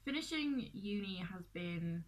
Finishing uni has been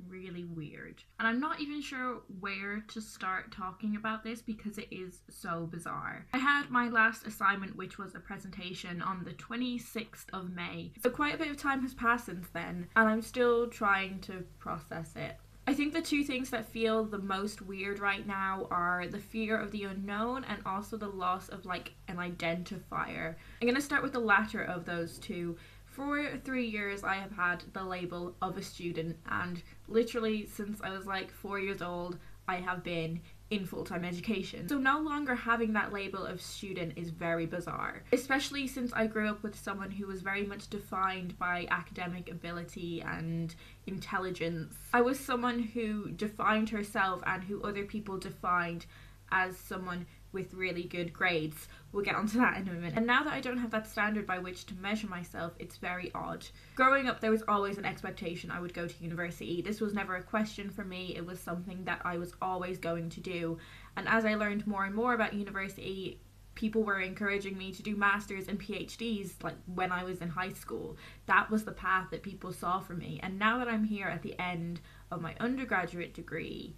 really weird, and I'm not even sure where to start talking about this because it is so bizarre. I had my last assignment, which was a presentation, on the 26th of May, so quite a bit of time has passed since then, and I'm still trying to process it. I think the two things that feel the most weird right now are the fear of the unknown and also the loss of like an identifier. I'm gonna start with the latter of those two. For 3 years, I have had the label of a student, and literally since I was like 4 years old, I have been in full-time education. So no longer having that label of student is very bizarre, especially since I grew up with someone who was very much defined by academic ability and intelligence. I was someone who defined herself and who other people defined as someone with really good grades. We'll get onto that in a minute. And now that I don't have that standard by which to measure myself, it's very odd. Growing up, there was always an expectation I would go to university. This was never a question for me. It was something that I was always going to do. And as I learned more and more about university, people were encouraging me to do masters and PhDs like when I was in high school. That was the path that people saw for me. And now that I'm here at the end of my undergraduate degree,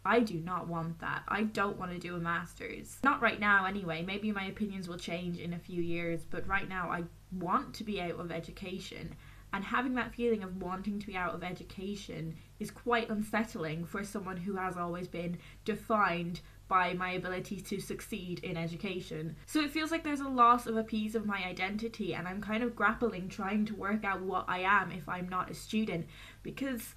I do not want that. I don't want to do a master's. Not right now anyway. Maybe my opinions will change in a few years, but right now I want to be out of education. And having that feeling of wanting to be out of education is quite unsettling for someone who has always been defined by my ability to succeed in education. So it feels like there's a loss of a piece of my identity, and I'm kind of grappling trying to work out what I am if I'm not a student, because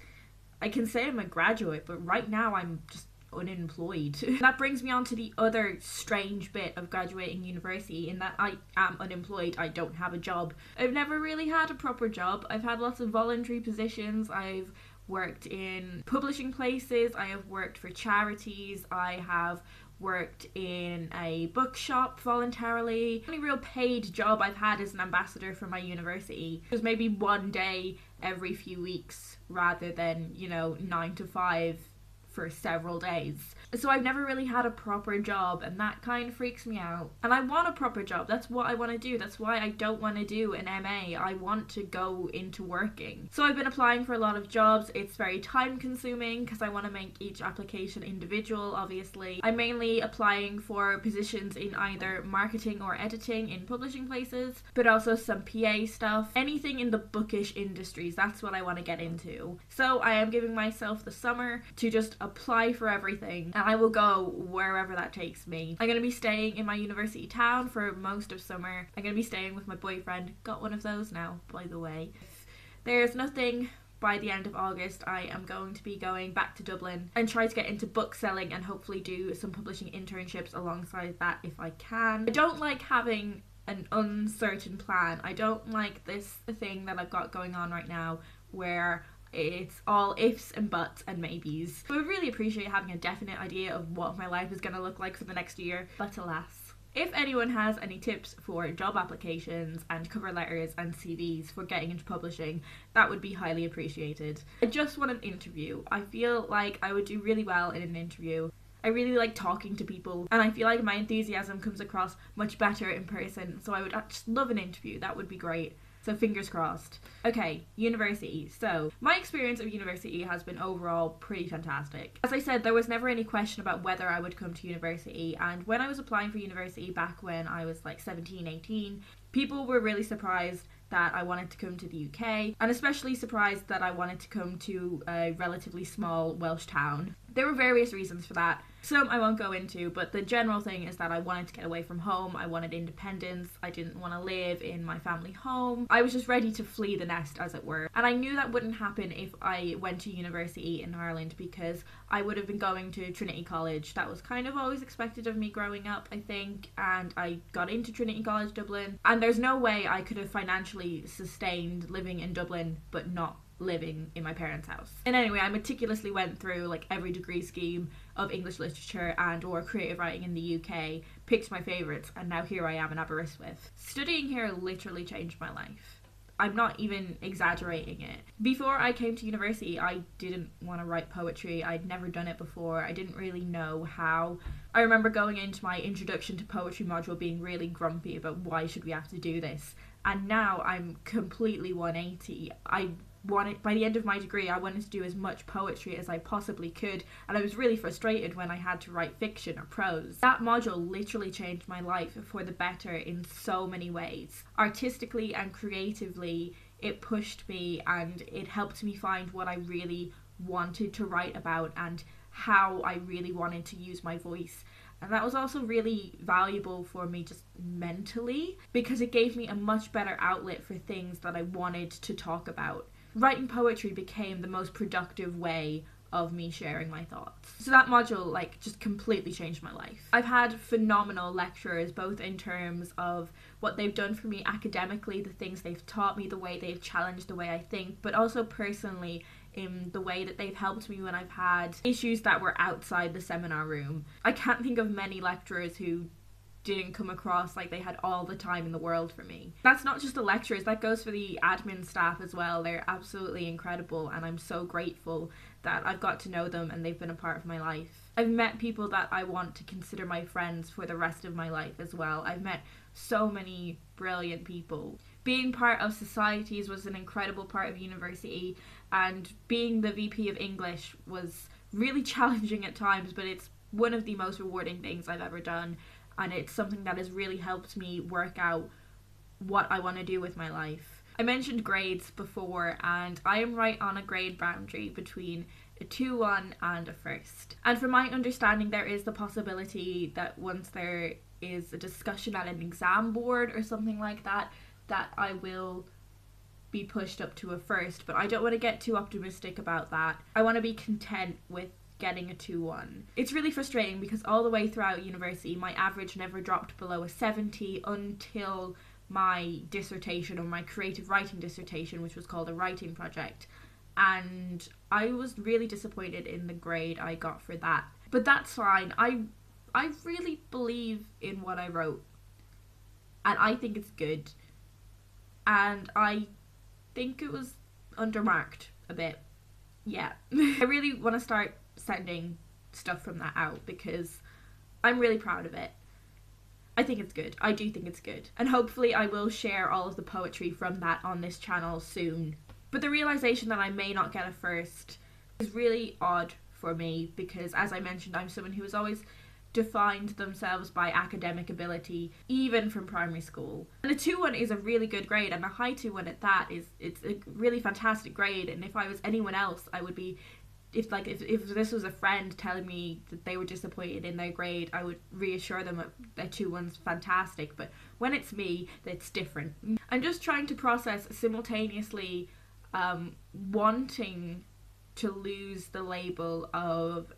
I can say I'm a graduate, but right now I'm just unemployed. That brings me on to the other strange bit of graduating university, in that I am unemployed. I don't have a job. I've never really had a proper job. I've had lots of voluntary positions. I've worked in publishing places. I have worked for charities. I have worked in a bookshop voluntarily. The only real paid job I've had is an ambassador for my university. It was maybe one day every few weeks rather than, 9 to 5 for several days. So I've never really had a proper job, and that kind of freaks me out. And I want a proper job. That's what I want to do. That's why I don't want to do an MA. I want to go into working. So I've been applying for a lot of jobs. It's very time consuming because I want to make each application individual, obviously. I'm mainly applying for positions in either marketing or editing in publishing places, but also some PA stuff. Anything in the bookish industries, that's what I want to get into. So I am giving myself the summer to just apply for everything, and I will go wherever that takes me. I'm going to be staying in my university town for most of summer. I'm going to be staying with my boyfriend. Got one of those now, by the way. If there's nothing by the end of August, I am going to be going back to Dublin and try to get into book selling and hopefully do some publishing internships alongside that if I can. I don't like having an uncertain plan. I don't like this thing that I've got going on right now where it's all ifs and buts and maybes. I would really appreciate having a definite idea of what my life is going to look like for the next year, but alas. If anyone has any tips for job applications and cover letters and CVs for getting into publishing, that would be highly appreciated. I just want an interview. I feel like I would do really well in an interview. I really like talking to people, and I feel like my enthusiasm comes across much better in person, so I would just love an interview. That would be great. So fingers crossed. Okay, university. So my experience of university has been overall pretty fantastic. As I said, there was never any question about whether I would come to university, and when I was applying for university back when I was like 17, 18, people were really surprised that I wanted to come to the UK, and especially surprised that I wanted to come to a relatively small Welsh town. There were various reasons for that. Some I won't go into, but the general thing is that I wanted to get away from home. I wanted independence. I didn't want to live in my family home. I was just ready to flee the nest, as it were. And I knew that wouldn't happen if I went to university in Ireland, because I would have been going to Trinity College. That was kind of always expected of me growing up, I think, and I got into Trinity College Dublin, and there's no way I could have financially sustained living in Dublin but not living in my parents' house. And anyway, I meticulously went through like every degree scheme of English literature and or creative writing in the UK, picked my favourites, and now here I am in Aberystwyth. Studying here literally changed my life. I'm not even exaggerating it. Before I came to university, I didn't want to write poetry. I'd never done it before. I didn't really know how. I remember going into my introduction to poetry module being really grumpy about why should we have to do this. and now I'm completely 180. By the end of my degree, I wanted to do as much poetry as I possibly could, and I was really frustrated when I had to write fiction or prose. That module literally changed my life for the better in so many ways. Artistically and creatively, it pushed me and it helped me find what I really wanted to write about and how I really wanted to use my voice. And that was also really valuable for me just mentally, because it gave me a much better outlet for things that I wanted to talk about. Writing poetry became the most productive way of me sharing my thoughts. So that module just completely changed my life. I've had phenomenal lecturers, both in terms of what they've done for me academically, the things they've taught me, the way they've challenged the way I think, but also personally in the way that they've helped me when I've had issues that were outside the seminar room. I can't think of many lecturers who didn't come across like they had all the time in the world for me. That's not just the lecturers, that goes for the admin staff as well. They're absolutely incredible, and I'm so grateful that I've got to know them and they've been a part of my life. I've met people that I want to consider my friends for the rest of my life as well. I've met so many brilliant people. Being part of societies was an incredible part of university, and being the VP of English was really challenging at times, but it's one of the most rewarding things I've ever done. And it's something that has really helped me work out what I want to do with my life. I mentioned grades before, and I am right on a grade boundary between a 2-1 and a first. And from my understanding, there is the possibility that once there is a discussion at an exam board or something like that, that I will be pushed up to a first. But I don't want to get too optimistic about that. I want to be content with getting a 2-1. It's really frustrating because all the way throughout university my average never dropped below a 70 until my dissertation, or my creative writing dissertation, which was called a writing project, and I was really disappointed in the grade I got for that. But that's fine. I really believe in what I wrote, and I think it's good, and I think it was undermarked a bit. Yeah. I really want to start sending stuff from that out because I'm really proud of it. I think it's good. I do think it's good. And hopefully I will share all of the poetry from that on this channel soon. But the realization that I may not get a first is really odd for me because, as I mentioned, I'm someone who has always defined themselves by academic ability, even from primary school. And a 2-1 is a really good grade, and a high 2-1 at that it's a really fantastic grade. And if I was anyone else, I would be, if this was a friend telling me that they were disappointed in their grade, I would reassure them that 2-1's fantastic. But when it's me, it's different. I'm just trying to process simultaneously wanting to lose the label of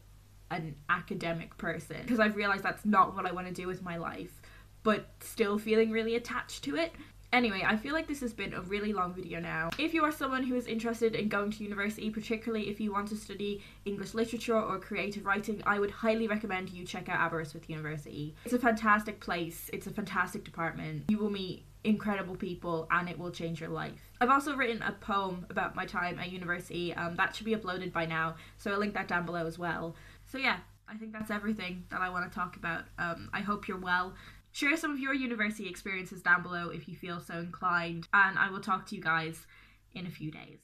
an academic person, because I've realised that's not what I want to do with my life, but still feeling really attached to it. Anyway, I feel like this has been a really long video now. If you are someone who is interested in going to university, particularly if you want to study English literature or creative writing, I would highly recommend you check out Aberystwyth University. It's a fantastic place, it's a fantastic department. You will meet incredible people and it will change your life. I've also written a poem about my time at university, that should be uploaded by now, so I'll link that down below as well. So yeah, I think that's everything that I want to talk about. I hope you're well. Share some of your university experiences down below if you feel so inclined, and I will talk to you guys in a few days.